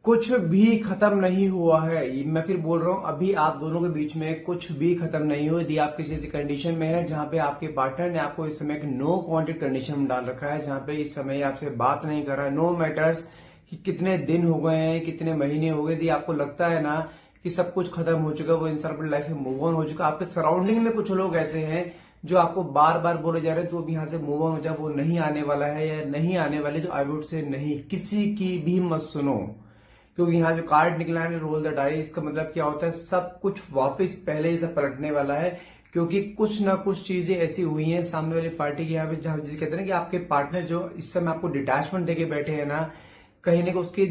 कुछ भी खत्म नहीं हुआ है। मैं फिर बोल रहा हूं, अभी आप दोनों के बीच में कुछ भी खत्म नहीं हुआ। यदि आप किसी ऐसी कंडीशन में है जहां पे आपके पार्टनर ने आपको इस समय एक नो कांटेक्ट कंडीशन में डाल रखा है, जहां पे इस समय आपसे बात नहीं कर रहा है, नो मैटर्स कि कितने दिन हो गए हैं, कितने महीने हो गए, यदि आपको लगता है ना कि सब कुछ खत्म हो चुका, वो इंसान अपनी लाइफ में मूव ऑन हो चुका, आपके सराउंडिंग में कुछ लोग ऐसे हैं जो आपको बार बार बोले जा रहे हैं तो अब यहाँ से मूव ऑन हो जा, वो नहीं आने वाला है या नहीं आने वाली, तो आई वुड से नहीं, किसी की भी मत सुनो। क्योंकि यहाँ जो कार्ड निकला है रोल द डाई, इसका मतलब क्या होता है, सब कुछ वापस पहले जैसा पलटने वाला है। क्योंकि कुछ ना कुछ चीजें ऐसी हुई हैं सामने वाली पार्टी की, यहाँ पे जहां जिसे कहते हैं ना कि आपके पार्टनर जो इस समय आपको डिटैचमेंट देके बैठे हैं ना, कहीं ना कहीं उसकी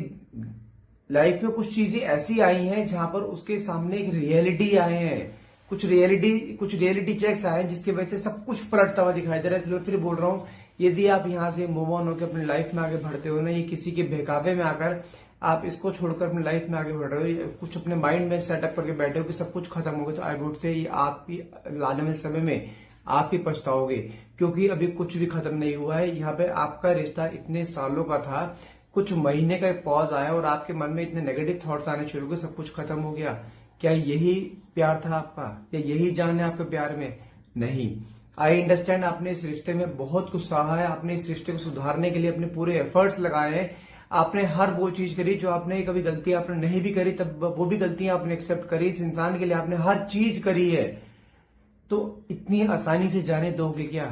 लाइफ में कुछ चीजें ऐसी आई हैं जहां पर उसके सामने एक रियलिटी आए हैं, कुछ रियलिटी चेक्स आए हैं जिसकी वजह से सब कुछ पलटता हुआ दिखाई दे रहा है। चलो फिर बोल रहा हूं, यदि आप यहां से मूव ऑन होकर अपनी लाइफ में आगे बढ़ते हो ना, ये किसी के बहकावे में आकर आप इसको छोड़कर अपनी लाइफ में आगे बढ़ रहे हो, कुछ अपने माइंड में सेटअप करके बैठे हो कि सब कुछ खत्म हो गया, तो आई वुड से ये आप ही लाने वाले समय में आप ही पछताओगे। क्योंकि अभी कुछ भी खत्म नहीं हुआ है। यहाँ पे आपका रिश्ता इतने सालों का था, कुछ महीने का एक पॉज आया और आपके मन में इतने नेगेटिव थॉट्स आने शुरू हुए, सब कुछ खत्म हो गया। क्या यही प्यार था आपका, या यही जान है आपके प्यार में? नहीं। आई अंडरस्टैंड, आपने इस रिश्ते में बहुत कुछ सहा है, आपने इस रिश्ते को सुधारने के लिए अपने पूरे एफर्ट्स लगाए हैं, आपने हर वो चीज करी जो आपने कभी गलती आपने नहीं भी करी, तब वो भी गलतियां आपने एक्सेप्ट करी, इस इंसान के लिए आपने हर चीज करी है। तो इतनी आसानी से जाने दोगे क्या?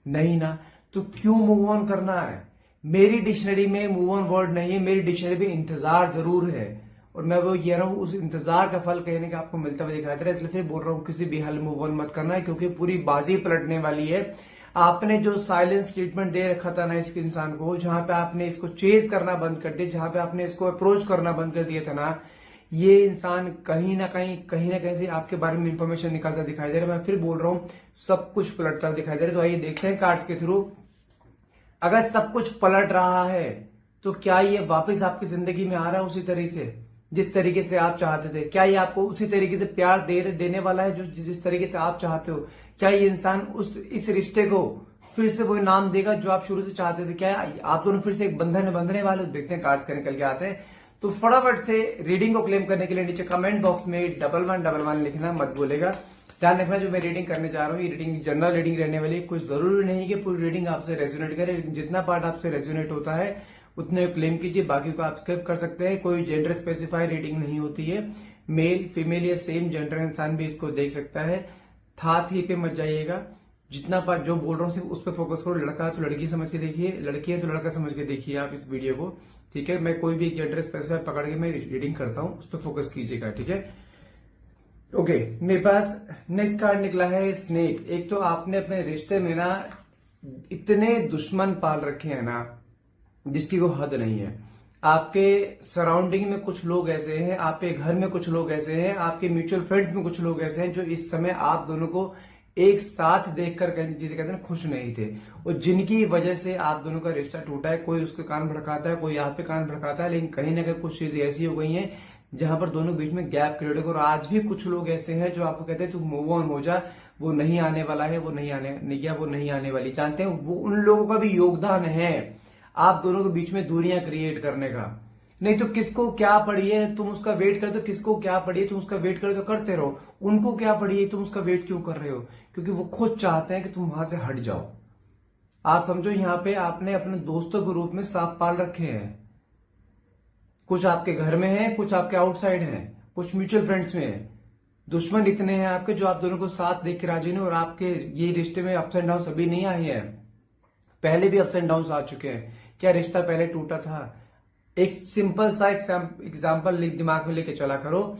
नहीं ना। तो क्यों मूव ऑन करना है? मेरी डिक्शनरी में मूव ऑन वर्ड नहीं है, मेरी डिक्शनरी में इंतजार जरूर है। और मैं वो कह रहा हूं, उस इंतजार का फल कहने का आपको मिलता हुआ दिखाई दे रहा है, इसलिए फिर बोल रहा हूं किसी भी हाल में मूव ऑन मत करना है, क्योंकि पूरी बाजी पलटने वाली है। आपने जो साइलेंस ट्रीटमेंट दे रखा था ना इस इंसान को, जहां पे आपने इसको चेज करना बंद कर दिया, जहां पे आपने इसको अप्रोच करना बंद कर दिया था ना, ये इंसान कहीं ना कहीं से आपके बारे में इंफॉर्मेशन निकालता दिखाई दे रहा है। मैं फिर बोल रहा हूं, सब कुछ पलटता दिखाई दे रहा है। तो आइए देखते हैं कार्ड्स के थ्रू, अगर सब कुछ पलट रहा है तो क्या ये वापस आपकी जिंदगी में आ रहा है उसी तरीके से जिस तरीके से आप चाहते थे? क्या ये आपको उसी तरीके से प्यार देने वाला है जो जिस तरीके से आप चाहते हो? क्या ये इंसान इस रिश्ते को फिर से वो नाम देगा जो आप शुरू से चाहते थे? क्या आप दोनों फिर से एक बंधन में बंधने वाले हो? देखते हैं कार्ड्स का निकल के आते हैं। तो फटाफट से रीडिंग को क्लेम करने के लिए नीचे कमेंट बॉक्स में 1111 लिखना मत भूलेगा। ध्यान रखना, जो मैं रीडिंग करने जा रहा हूँ ये रीडिंग जनरल रीडिंग रहने वाली है। कोई जरूरी नहीं कि पूरी रीडिंग आपसे रेजोनेट करे, जितना पार्ट आपसे रेजोनेट होता है उतने क्लेम कीजिए, बाकी को आप स्किप कर सकते हैं। कोई जेंडर स्पेसिफाई रीडिंग नहीं होती है, मेल फीमेल या सेम जेंडर इंसान भी इसको देख सकता है। था थी पे मत जाइएगा, जितना पार्ट जो बोल रहा हूँ सिर्फ उस पर फोकस करो। लड़का तो लड़की समझ के देखिए, लड़की है तो लड़का समझ के देखिए आप इस वीडियो को, ठीक है? मैं कोई भी जेंडर स्पेसिफाई पकड़ के मैं रीडिंग करता हूँ, उस पर फोकस कीजिएगा, ठीक है? ओके, मेरे पास नेक्स्ट कार्ड निकला है स्नेक। एक तो आपने अपने रिश्ते में ना इतने दुश्मन पाल रखे हैं ना जिसकी कोई हद नहीं है। आपके सराउंडिंग में कुछ लोग ऐसे हैं, आपके घर में कुछ लोग ऐसे हैं, आपके म्यूचुअल फ्रेंड्स में कुछ लोग ऐसे हैं जो इस समय आप दोनों को एक साथ देखकर जिसे कहते हैं खुश नहीं थे, और जिनकी वजह से आप दोनों का रिश्ता टूटा है। कोई उसके कान भड़काता है, कोई आप पे कान भड़काता है, लेकिन कहीं ना कहीं कुछ चीजें ऐसी हो गई हैं जहां पर दोनों बीच में गैप क्रिएट होगा। और आज भी कुछ लोग ऐसे हैं जो आपको कहते हैं तू मूव ऑन हो जा, वो नहीं आने वाला है, वो नहीं आने वाली। जानते हैं, वो उन लोगों का भी योगदान है आप दोनों के बीच में दूरियां क्रिएट करने का। नहीं तो किसको क्या पड़ी है, तुम उसका वेट कर, तो किसको क्या पड़ी है तुम उसका वेट करे तो करते रहो। उनको क्या पड़ी है, तुम उसका वेट क्यों कर रहे हो? क्योंकि वो खुद चाहते हैं कि तुम वहां से हट जाओ। आप समझो, यहाँ पे आपने अपने दोस्तों के रूप में सांप पाल रखे हैं। कुछ आपके घर में है, कुछ आपके आउटसाइड है, कुछ म्यूचुअल फ्रेंड्स में है। दुश्मन इतने हैं आपके जो आप दोनों को साथ देख के राजी नहीं। और आपके ये रिश्ते में अप्स एंड डाउन अभी नहीं आए हैं, पहले भी अप्स एंड डाउन आ चुके हैं। क्या रिश्ता पहले टूटा था? एक सिंपल सा एग्जाम्पल दिमाग में लेके चला करो।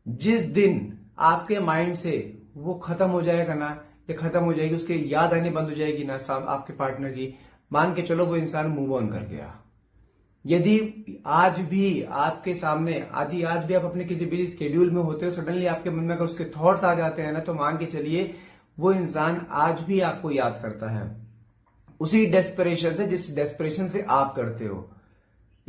जिस दिन आपके माइंड से वो खत्म हो जाएगा ना, या खत्म हो जाएगी, उसकी याद आनी बंद हो जाएगी ना आपके पार्टनर की, मान के चलो वो इंसान मूव ऑन कर गया। यदि आज भी आपके सामने आज भी आप अपने किसी बिजी स्केड्यूल में होते हो, सडनली आपके मन में अगर उसके थॉट्स आ जाते हैं ना, तो मान के चलिए वो इंसान आज भी आपको याद करता है, उसी डेस्परेशन से जिस डेस्परेशन से आप करते हो।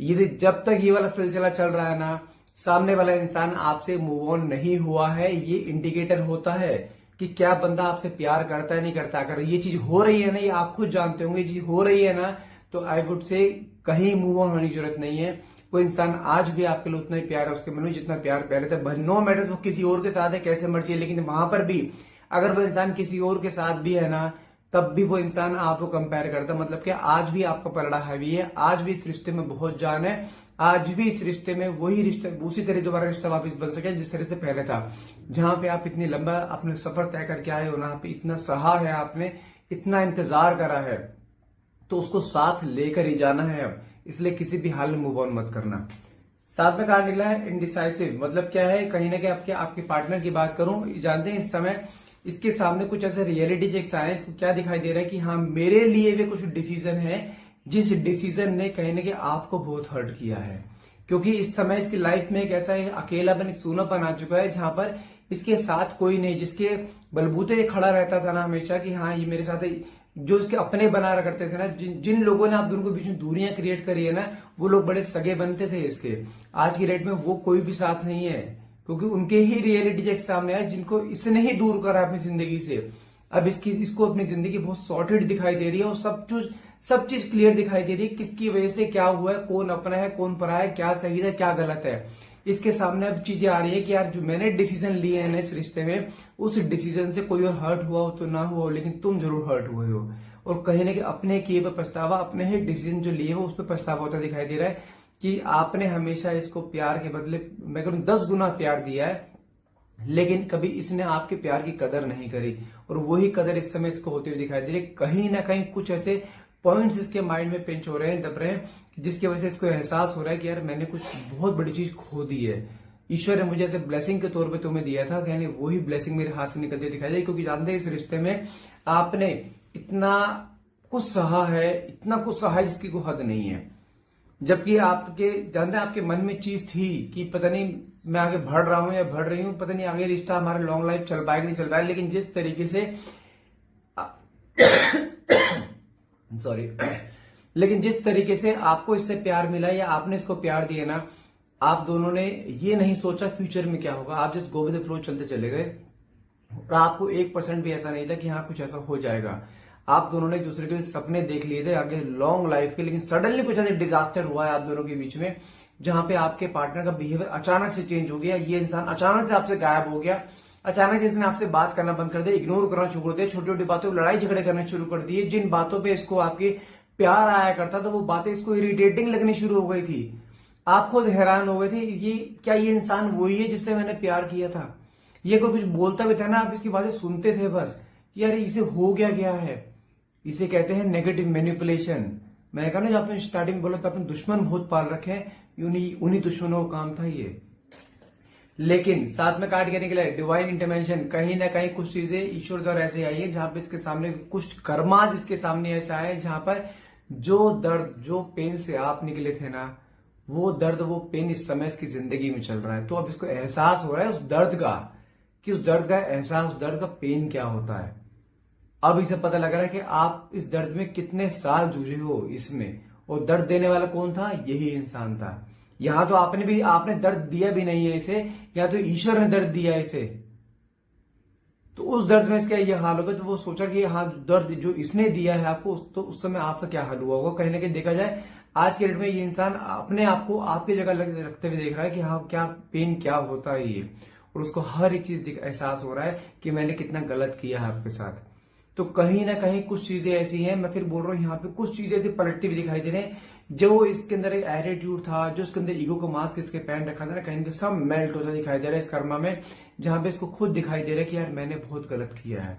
यदि जब तक ये वाला सिलसिला चल रहा है ना, सामने वाला इंसान आपसे मूव ऑन नहीं हुआ है, ये इंडिकेटर होता है कि क्या बंदा आपसे प्यार करता है नहीं करता। अगर ये चीज हो रही है ना, ये आप खुद जानते होंगे, ये चीज हो रही है ना, तो आई वुड से कहीं मूव ऑन होने की जरूरत नहीं है। वो इंसान आज भी आपके लिए उतना ही प्यार है उसके मन में जितना प्यार पहले था। नो मैटर्स वो किसी और के साथ है कैसे मर्जी है, लेकिन वहां पर भी अगर वो इंसान किसी और के साथ भी है ना, तब भी वो इंसान आपको कंपेयर करता है। मतलब कि आज भी आपका पलड़ा हैवी है, आज भी इस रिश्ते में बहुत जान है, आज भी इस रिश्ते में वही रिश्ता उसी तरह दोबारा रिश्ता वापस बन सके जिस तरह से पहले था। जहां पे आप इतनी लंबा अपने सफर तय करके आए हो ना, पे इतना सहा है आपने, इतना इंतजार करा है, तो उसको साथ लेकर ही जाना है अब। इसलिए किसी भी हाल में मूव ऑन मत करना। साथ में कहा निकला है इनडिसाइसिव, मतलब क्या है, कहीं ना कहीं आपके पार्टनर की बात करूं, जानते हैं इस समय इसके सामने कुछ ऐसे रियलिटी चेक्स आए हैं, इसको क्या दिखाई दे रहा है कि हाँ मेरे लिए भी कुछ डिसीजन है जिस डिसीजन ने कहीं ना कहीं आपको बहुत हर्ट किया है। क्योंकि इस समय इसकी लाइफ में एक ऐसा अकेलापन, एक सूनापन आ चुका है जहां पर इसके साथ कोई नहीं, जिसके बलबूते खड़ा रहता था ना हमेशा कि हाँ ये मेरे साथ है, जो इसके अपने बना करते थे ना, जिन लोगों ने आप दोनों के बीच में दूरियां क्रिएट करी है ना, वो लोग बड़े सगे बनते थे इसके। आज की डेट में वो कोई भी साथ नहीं है, क्योंकि उनके ही रियलिटी चेक सामने आए जिनको इसने ही दूर करा अपनी जिंदगी से। अब इसको अपनी जिंदगी बहुत सॉर्टेड दिखाई दे रही है और सब चीज क्लियर दिखाई दे रही है, किसकी वजह से क्या हुआ है, कौन अपना है कौन पराया है, क्या सही है क्या गलत है। इसके सामने अब चीजें आ रही है कि यार जो मैंने डिसीजन लिए हैं इस रिश्ते में, उस डिसीजन से कोई और हर्ट हुआ हो तो ना हुआ हो, लेकिन तुम जरूर हर्ट हुए हो। और कहीं ना कहीं अपने किए पे पछतावा, अपने ही डिसीजन जो लिए हो उस पर पछतावा होता दिखाई दे रहा है कि आपने हमेशा इसको प्यार के बदले मैं कहूँ 10 गुना प्यार दिया है, लेकिन कभी इसने आपके प्यार की कदर नहीं करी। और वही कदर इस समय इसको होते हुए दिखाई दे रही है। कहीं ना कहीं कुछ ऐसे पॉइंट्स इसके माइंड में पिंच हो रहे हैं, दब रहे हैं, जिसकी वजह से इसको एहसास हो रहा है कि यार मैंने कुछ बहुत बड़ी चीज खो दी है। ईश्वर ने मुझे ऐसे ब्लेसिंग के तौर पे तुम्हें दिया था, यानी वही ब्लेसिंग मेरे हाथ से निकलते दिखाई दे। क्योंकि जानते हैं इस रिश्ते में आपने इतना कुछ सहा है, इतना कुछ सहा है जिसकी कोई हद नहीं है। जबकि आपके जानते हैं आपके मन में चीज थी कि पता नहीं मैं आगे बढ़ रहा हूं या बढ़ रही हूं, पता नहीं आगे रिश्ता हमारा लॉन्ग लाइफ चल पाएगा नहीं चल पाएगा, लेकिन जिस तरीके से सॉरी लेकिन जिस तरीके से आपको इससे प्यार मिला या आपने इसको प्यार दिया ना, आप दोनों ने ये नहीं सोचा फ्यूचर में क्या होगा। आप जिस गो विद द फ्लो चलते चले गए और आपको 1% भी ऐसा नहीं था कि हाँ कुछ ऐसा हो जाएगा। आप दोनों ने एक दूसरे के सपने देख लिए थे आगे लॉन्ग लाइफ के, लेकिन सडनली कुछ ऐसे डिजास्टर हुआ है आप दोनों के बीच में, जहां पे आपके पार्टनर का बिहेवियर अचानक से चेंज हो गया। ये इंसान अचानक से आपसे गायब हो गया, अचानक से इसने आपसे बात करना बंद कर दिया, इग्नोर करना शुरू कर दिया, छोटी छोटी बातों पर लड़ाई झगड़े करने शुरू कर दिए। जिन बातों पे इसको आपके प्यार आया करता था वो बातें इसको इरिटेटिंग लगनी शुरू हो गई थी। आप खुद हैरान हो गए थे, ये इंसान वही है जिससे मैंने प्यार किया था। ये कोई कुछ बोलता भी था ना, आप इसकी बातें सुनते थे बस कि यार इसे हो गया है। इसे कहते हैं नेगेटिव मैनिपुलेशन। मैंने कहा ना, जो आपने स्टार्टिंग में बोला था, आपने दुश्मन बहुत पाल रखे हैं, उन्हीं दुश्मनों का काम था ये। लेकिन साथ में काट करने के लिए डिवाइन इंटरवेंशन, कहीं ना कहीं कुछ चीजें ईश्वर द्वारा ऐसे आई है जहां पे इसके सामने कुछ कर्मा जिसके सामने ऐसा है जहां पर जो दर्द जो पेन से आप निकले थे ना, वो दर्द वो पेन इस समय इसकी जिंदगी में चल रहा है। तो अब इसको एहसास हो रहा है उस दर्द का, कि उस दर्द का एहसास, उस दर्द का पेन क्या होता है। अब इसे पता लग रहा है कि आप इस दर्द में कितने साल जूझे हो इसमें, और दर्द देने वाला कौन था, यही इंसान था। यहां तो आपने दर्द दिया भी नहीं है इसे, या तो ईश्वर ने दर्द दिया इसे। तो उस दर्द में इसका यह हाल होगा, तो वो सोचा कि हाँ दर्द जो इसने दिया है आपको, तो उस समय आपका क्या हाल हुआ होगा। कहीं ना कहीं देखा जाए आज के डेट में ये इंसान अपने आप को आपकी जगह रखते हुए देख रहा है कि हाँ क्या पेन क्या होता है ये, और उसको हर एक चीज एहसास हो रहा है कि मैंने कितना गलत किया है आपके साथ। तो कहीं ना कहीं कुछ चीजें ऐसी हैं, मैं फिर बोल रहा हूं यहाँ पे कुछ चीजें ऐसी पलटती हुई दिखाई दे रही हैं। जो इसके अंदर एक एटीट्यूड था, जो इसके अंदर ईगो को मास्क इसके पहन रखा था ना, कहीं सब मेल्ट होता दिखाई दे रहा है इस कर्मा में, जहां पे इसको खुद दिखाई दे रहा है कि यार मैंने बहुत गलत किया है।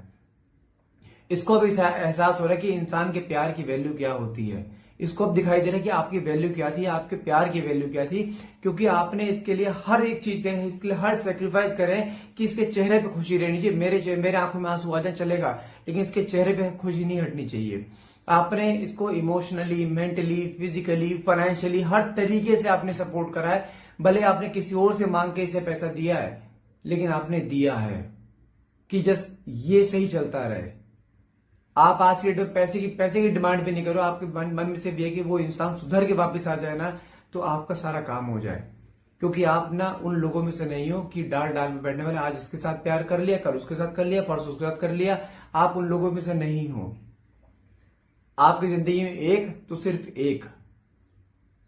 इसको अब एहसास हो रहा है कि इंसान के प्यार की वैल्यू क्या होती है। इसको अब दिखाई दे रहा है कि आपकी वैल्यू क्या थी, आपके प्यार की वैल्यू क्या थी, क्योंकि आपने इसके लिए हर एक चीज करे, इसके लिए हर सेक्रीफाइस करे कि इसके चेहरे पे खुशी रहनी चाहिए। मेरे आंखों में आंसू आ जाए चलेगा, लेकिन इसके चेहरे पे खुशी नहीं हटनी चाहिए। आपने इसको इमोशनली, मेंटली, फिजिकली, फाइनेंशियली हर तरीके से आपने सपोर्ट करा है। भले आपने किसी और से मांग के इसे पैसा दिया है, लेकिन आपने दिया है कि जस्ट ये सही चलता रहे। आप आज के डेट में पैसे की डिमांड भी नहीं करो, आपके मन में सिर्फ ये कि वो इंसान सुधर के वापस आ जाए ना, तो आपका सारा काम हो जाए। क्योंकि आप ना उन लोगों में से नहीं हो कि डाल में बैठने वाले, आज इसके साथ प्यार कर लिया, कल उसके साथ कर लिया, परसों उसके साथ कर लिया। आप उन लोगों में से नहीं हो। आपकी जिंदगी में एक तो सिर्फ एक,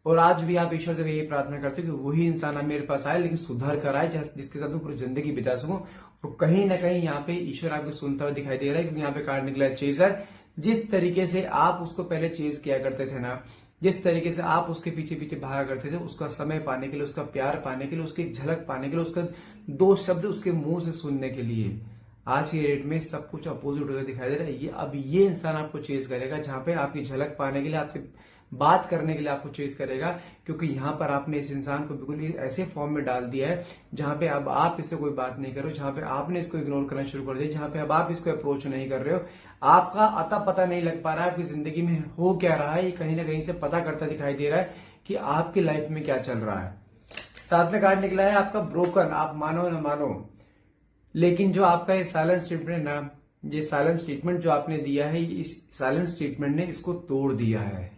और आज भी आप ईश्वर से यही प्रार्थना करते हो कि वही इंसान अब मेरे पास आए, लेकिन सुधर कर आए, जिसके साथ मैं पूरी जिंदगी बिता सकूं। और कहीं ना कहीं यहाँ पे ईश्वर आपको सुनता हुआ दिखाई दे रहा है, क्योंकि यहाँ पे कार्ड निकला है चेजर। जिस तरीके से आप उसको पहले चेज किया करते थे ना, जिस तरीके से आप उसके पीछे पीछे भागा करते थे, उसका समय पाने के लिए, उसका प्यार पाने के लिए, उसकी झलक पाने के लिए, उसका दो शब्द उसके मुंह से सुनने के लिए, आज के डेट में सब कुछ अपोजिट होता दिखाई दे रहा है। अब ये इंसान आपको चेज करेगा, जहां पे आपकी झलक पाने के लिए, आपसे बात करने के लिए आपको चेज करेगा, क्योंकि यहां पर आपने इस इंसान को बिल्कुल ऐसे फॉर्म में डाल दिया है जहां पे अब आप इससे कोई बात नहीं करो, जहां पे आपने इसको इग्नोर करना शुरू कर दिया, जहां पे अब आप इसको अप्रोच नहीं कर रहे हो। आपका अता पता नहीं लग पा रहा है आपकी जिंदगी में हो क्या रहा है, ये कहीं ना कहीं से पता करता दिखाई दे रहा है कि आपकी लाइफ में क्या चल रहा है। साथ में कार्ड निकला है आपका ब्रोकन। आप मानो ना मानो, लेकिन जो आपका ये साइलेंस ट्रीटमेंट है ना, ये साइलेंस ट्रीटमेंट जो आपने दिया है, इस साइलेंस ट्रीटमेंट ने इसको तोड़ दिया है।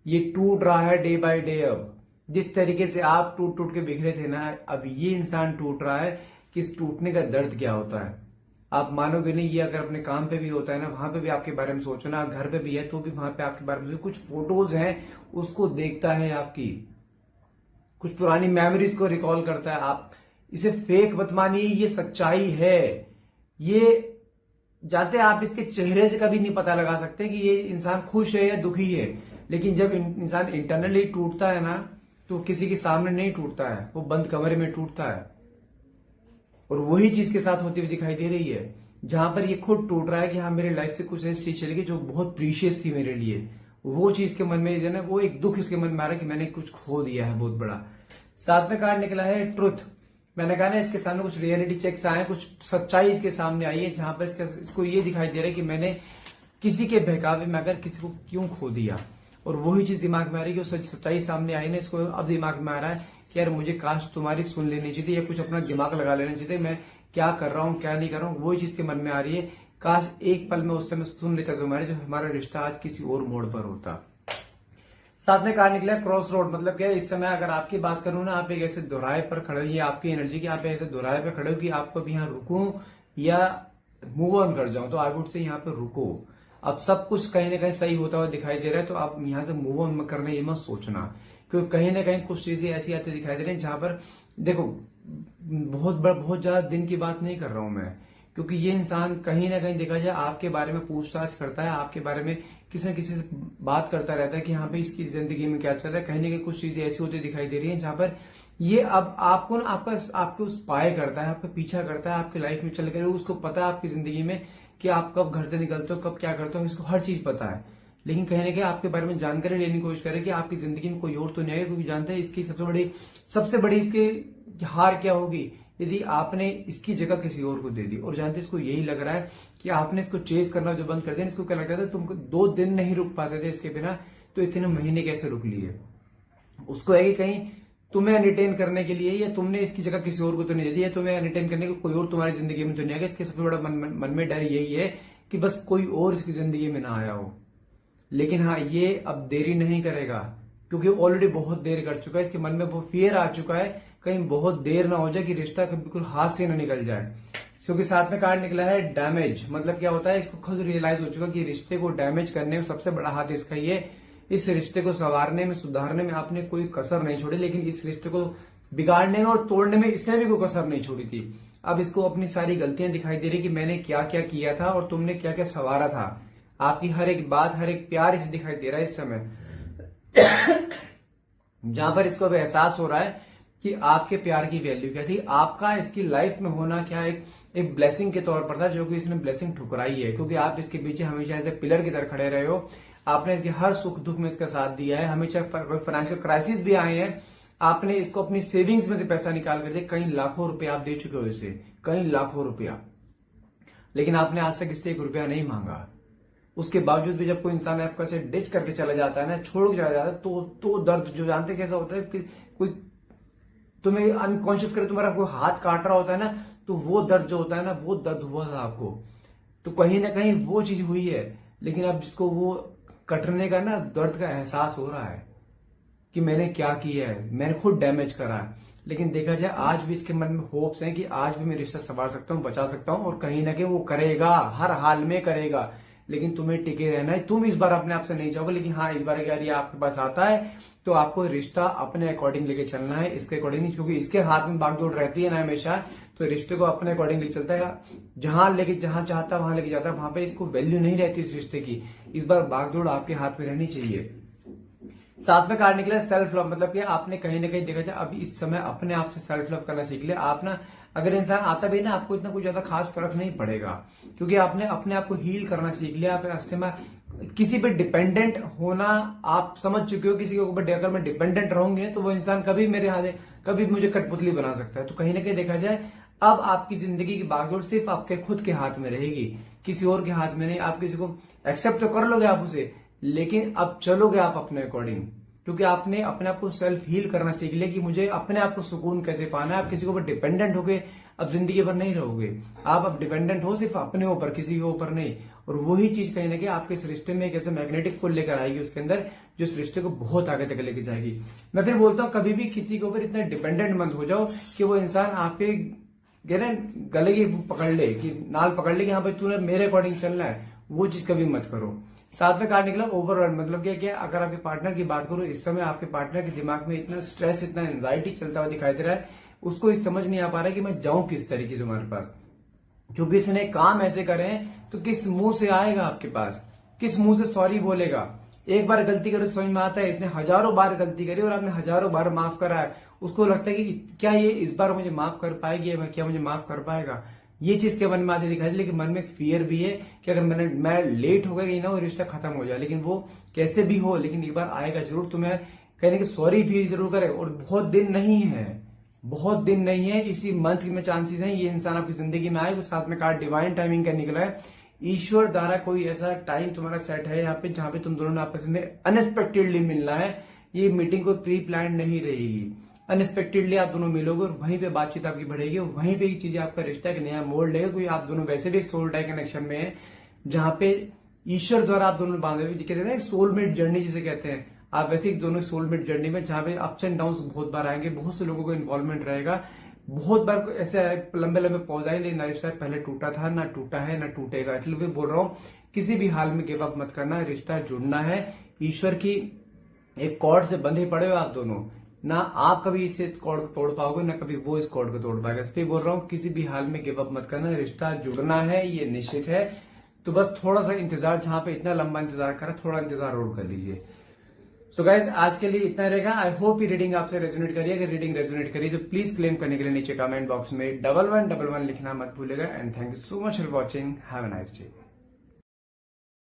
ये टूट रहा है डे बाय डे। अब जिस तरीके से आप टूट टूट के बिखरे थे ना, अब ये इंसान टूट रहा है कि इस टूटने का दर्द क्या होता है आप मानोगे नहीं। ये अगर अपने काम पे भी होता है ना, वहां पे भी आपके बारे में सोचो ना, घर पे भी है तो भी वहां पे आपके बारे में कुछ फोटोज हैं उसको देखता है, आपकी कुछ पुरानी मेमोरीज को रिकॉल करता है। आप इसे फेक मत मानिए, ये सच्चाई है। ये जानते हैं आप इसके चेहरे से कभी नहीं पता लगा सकते कि ये इंसान खुश है या दुखी है, लेकिन जब इंसान इंटरनली टूटता है ना, तो किसी के सामने नहीं टूटता है, वो बंद कमरे में टूटता है। और वही चीज के साथ होती हुई दिखाई दे रही है, जहां पर ये खुद टूट रहा है कि हाँ मेरी लाइफ से कुछ ऐसी चीज चली गई जो बहुत प्रीशियस थी मेरे लिए। वो चीज के मन में ना, वो एक दुख इसके मन में आ रहा है कि मैंने कुछ खो दिया है बहुत बड़ा। साथ में कार्ड निकला है ट्रुथ। मैंने कहा ना, इसके सामने कुछ रियलिटी चेक्स आए, कुछ सच्चाई इसके सामने आई है, जहां पर इसको ये दिखाई दे रहा है कि मैंने किसी के बहकावे में अगर किसी को क्यों खो दिया। और वही चीज दिमाग में आ रही है कि सच्चाई सामने आई ना, इसको अब दिमाग में आ रहा है कि यार मुझे काश तुम्हारी सुन लेनी चाहिए या कुछ अपना दिमाग लगा लेना चाहिए, मैं क्या कर रहा हूँ क्या नहीं कर रहा हूँ। वही चीज के मन में आ रही है, काश एक पल में उस समय सुन लेता तुम्हारे, जो हमारा रिश्ता आज किसी और मोड़ पर होता। साथ में कार्ड निकला क्रॉस रोड। मतलब क्या है, इस समय अगर आपकी बात करूं ना, आप एक ऐसे दोराहे पर खड़े हो, ये आपकी एनर्जी की, आप ऐसे दोराहे पर खड़े हो कि आपको अभी यहाँ रुकूं या मूव ऑन कर जाऊं, तो आई वुड से यहाँ पे रुको। अब सब कुछ कहीं ना कहीं सही होता हुआ दिखाई दे रहा है, तो आप यहाँ से मूव ऑन करना ये मत सोचना, क्योंकि कहीं ना कहीं कुछ चीजें ऐसी आती दिखाई दे रही है जहां पर देखो, बहुत ज्यादा दिन की बात नहीं कर रहा हूं मैं, क्योंकि ये इंसान कहीं ना कहीं देखा जाए आपके बारे में पूछताछ करता है, आपके बारे में किसी न किसी से बात करता रहता है कि हाँ भाई इसकी जिंदगी में क्या चल रहा है। कहीं ना कहीं कुछ चीजें ऐसी होती दिखाई दे रही है जहां पर ये अब आपको ना आपके उस पाए करता है, आपका पीछा करता है, आपकी लाइफ में चल कर उसको पता है आपकी जिंदगी में कि आप कब घर से निकलते हो, कब क्या करते हो, इसको हर चीज पता है। लेकिन कहीं ना कहीं आपके बारे में जानकारी लेने की कोशिश करे कि आपकी जिंदगी में कोई और तो नहीं आएगा, क्योंकि जानते हैं इसकी सबसे बड़ी इसकी हार क्या होगी यदि आपने इसकी जगह किसी और को दे दी। और जानते इसको यही लग रहा है कि आपने इसको चेज करना जो बंद कर दिया। इसको क्या लगता था, तुमको 2 दिन नहीं रुक पाते थे इसके बिना, तो इतने महीने कैसे रुक लिए। उसको है कि कहीं तुम्हें एंटरटेन करने के लिए, या तुमने इसकी जगह किसी और को तो नहीं दे दी, या तुम्हें एंटरटेन करने को कोई और तुम्हारी जिंदगी में तो नहीं आएगा। इसके सबसे बड़ा मन में डर यही है कि बस कोई और इसकी जिंदगी में ना आया हो। लेकिन हाँ, ये अब देरी नहीं करेगा, क्योंकि ऑलरेडी बहुत देर कर चुका है। इसके मन में वो फियर आ चुका है कहीं बहुत देर ना हो जाए, कि रिश्ता बिल्कुल हाथ से ना निकल जाए। क्योंकि साथ में कार्ड निकला है डैमेज। मतलब क्या होता है, इसको खुद रियलाइज हो चुका कि रिश्ते को डैमेज करने में सबसे बड़ा हाथ इसका ही है। इस रिश्ते को संवारने में, सुधारने में आपने कोई कसर नहीं छोड़ी, लेकिन इस रिश्ते को बिगाड़ने में और तोड़ने में इसने भी कोई कसर नहीं छोड़ी थी। अब इसको अपनी सारी गलतियां दिखाई दे रही कि मैंने क्या क्या किया था और तुमने क्या क्या संवारा था। आपकी हर एक बात, हर एक प्यार इसे दिखाई दे रहा है इस समय, जहां पर इसको अब एहसास हो रहा है कि आपके प्यार की वैल्यू क्या थी, आपका इसकी लाइफ में होना क्या एक ब्लेसिंग के तौर पर था, जो कि इसने ब्लेसिंग ठुकराई है। क्योंकि आप इसके पीछे हमेशा ऐसे पिलर की तरह खड़े रहे हो, आपने इसके हर सुख दुख में इसका साथ दिया है। हमेशा कोई फाइनेंशियल क्राइसिस भी आए हैं, आपने इसको अपनी सेविंग्स में से पैसा निकाल कर दिया। कई लाखों रुपया आप दे चुके हो इसे, कई लाखों रुपया, लेकिन आपने आज तक इससे 1 रुपया नहीं मांगा। उसके बावजूद भी जब कोई इंसान आपको ऐसे डिच करके चला जाता है ना, छोड़ के चला जाता है, तो दर्द जो जानते कैसा होता है कि कोई तुम्हें अनकॉन्शियस करे, तुम्हारा कोई हाथ काट रहा होता है ना, तो वो दर्द जो होता है ना, वो दर्द हुआ था आपको। तो कहीं ना कहीं वो चीज हुई है, लेकिन अब जिसको वो कटने का ना दर्द का एहसास हो रहा है कि मैंने क्या किया है, मैंने खुद डैमेज करा है। लेकिन देखा जाए आज भी इसके मन में होप्स हैं कि आज भी मैं रिश्ता संभाल सकता हूँ, बचा सकता हूँ, और कहीं ना कहीं वो करेगा, हर हाल में करेगा। लेकिन तुम्हें टिके रहना है, तुम इस बार अपने आप से नहीं जाओगे। लेकिन हाँ, इस बार अगर ये आपके पास आता है तो आपको रिश्ता अपने अकॉर्डिंग लेके चलना है, इसके अकॉर्डिंग नहीं, क्योंकि इसके हाथ में बागडोर रहती है ना हमेशा, तो रिश्ते को अपने अकॉर्डिंग लेके चलता है। जहां चाहता वहां लेके जाता है, वहां पे इसको वैल्यू नहीं रहती इस रिश्ते की। इस बार बागडोर आपके हाथ में रहनी चाहिए। साथ में कार्ड निकला सेल्फ लव, मतलब कि आपने कहीं ना कहीं देखा जाए अभी इस समय अपने आप से सेल्फ लव करना सीख लिया। आप ना, अगर इंसान आता भी ना, आपको इतना कुछ ज्यादा खास फर्क नहीं पड़ेगा, क्योंकि आपने अपने आप को हील करना सीख लिया। आप ऐसे में किसी पे डिपेंडेंट होना आप समझ चुके हो। किसी के ऊपर अगर मैं डिपेंडेंट रहूंगी तो वो इंसान कभी मेरे हाथ, कभी मुझे कठपुतली बना सकता है। तो कहीं ना कहीं देखा जाए अब आपकी जिंदगी की बागडोर सिर्फ आपके खुद के हाथ में रहेगी, किसी और के हाथ में नहीं। आप किसी को एक्सेप्ट तो कर लोगे आप उसे, लेकिन अब चलोगे आप अपने अकॉर्डिंग, क्योंकि आपने अपने आप को सेल्फ हील करना सीख लिया कि मुझे अपने आप को सुकून कैसे पाना है। आप किसी के ऊपर डिपेंडेंट होके अब जिंदगी भर नहीं रहोगे। आप अब डिपेंडेंट हो सिर्फ अपने ऊपर, किसी के ऊपर नहीं। और वही चीज कहीं ना कहीं आपके इस रिश्ते में एक ऐसे मैग्नेटिक पुल लेकर आएगी उसके अंदर, जो इस रिश्ते को बहुत आगे तक लेके जाएगी। मैं फिर बोलता हूँ कभी भी किसी के ऊपर इतना डिपेंडेंट मत हो जाओ कि वो इंसान आपके गले की पकड़ ले, कि नाल पकड़ ले कि हाँ भाई तूने मेरे अकॉर्डिंग चलना है। वो चीज कभी मत करो। साथ में कार्ड निकला ओवरऑल, मतलब क्या अगर आपके पार्टनर की बात करूं, इस समय आपके पार्टनर के दिमाग में इतना स्ट्रेस, इतना एंजाइटी चलता हुआ दिखाई दे रहा है। उसको समझ नहीं आ पा रहा है कि मैं जाऊं किस तरीके तुम्हारे पास, क्योंकि इसने काम ऐसे करे हैं तो किस मुंह से आएगा आपके पास, किस मुंह से सॉरी बोलेगा। एक बार गलती करो समझ में आता है, इसने हजारों बार गलती करी और आपने हजारों बार माफ करा है। उसको लगता है कि क्या ये इस बार मुझे माफ कर पाएगी, क्या मुझे माफ कर पाएगा। ये चीज के मन में आती दिखाई दी, लेकिन मन में एक फियर भी है कि अगर मैं लेट हो गई ना, वो रिश्ता खत्म हो जाए। लेकिन वो कैसे भी हो, लेकिन एक बार आएगा जरूर। तुम्हें कहने की सॉरी फील जरूर करे। और बहुत दिन नहीं है, बहुत दिन नहीं है, इसी मंथ में चांसेस हैं ये इंसान आपकी जिंदगी में आए। वो साथ में कार्ड डिवाइन टाइमिंग का निकला है। ईश्वर द्वारा कोई ऐसा टाइम तुम्हारा सेट है यहाँ पे, जहां पे तुम दोनों ने आपस में अनएक्सपेक्टेडली मिलना है। ये मीटिंग कोई प्री प्लान नहीं रहेगी, अनएक्सपेक्टेडली आप दोनों मिलोगे और वहीं पे बातचीत आपकी बढ़ेगी और वहीं पे चीजें आपका रिश्ता एक नया मोड़ लेगा। क्योंकि आप दोनों वैसे भी एक सोल टाई कनेक्शन में है, जहां पे ईश्वर द्वारा आप दोनों बांधे हुए, कहते हैं सोलमेट जर्नी जिसे कहते हैं। आप वैसे एक दोनों सोलमेट जर्नी में, जहां पे अप्स एंड डाउन बहुत बार आएंगे, बहुत से लोगों को इन्वॉल्वमेंट रहेगा, बहुत बार ऐसे लंबे लंबे पॉज आए, लेकिन रिश्ता पहले टूटा था, ना टूटा है ना टूटेगा। इसलिए भी बोल रहा हूँ किसी भी हाल में गिव अप मत करना, रिश्ता जुड़ना है। ईश्वर की एक कॉर्ड से बंधे पड़े हो आप दोनों, ना आप कभी इसे कॉर्ड को तोड़ पाओगे, ना कभी वो इस कॉर्ड को तोड़ पाएगा। इसलिए बोल रहा हूँ किसी भी हाल में गिव अप मत करना, रिश्ता जुड़ना है, ये निश्चित है। तो बस थोड़ा सा इंतजार, जहां पे इतना लंबा इंतजार करा, थोड़ा इंतजार और कर लीजिए। सो गाइज आज के लिए इतना रहेगा। आई होप ये रीडिंग आपसे रेजोनेट करिए। अगर रीडिंग रेजोनेट करिए तो प्लीज क्लेम करने के लिए नीचे कमेंट बॉक्स में 1111 लिखना मत भूलेगा। And thank you so much for watching. Have a nice day.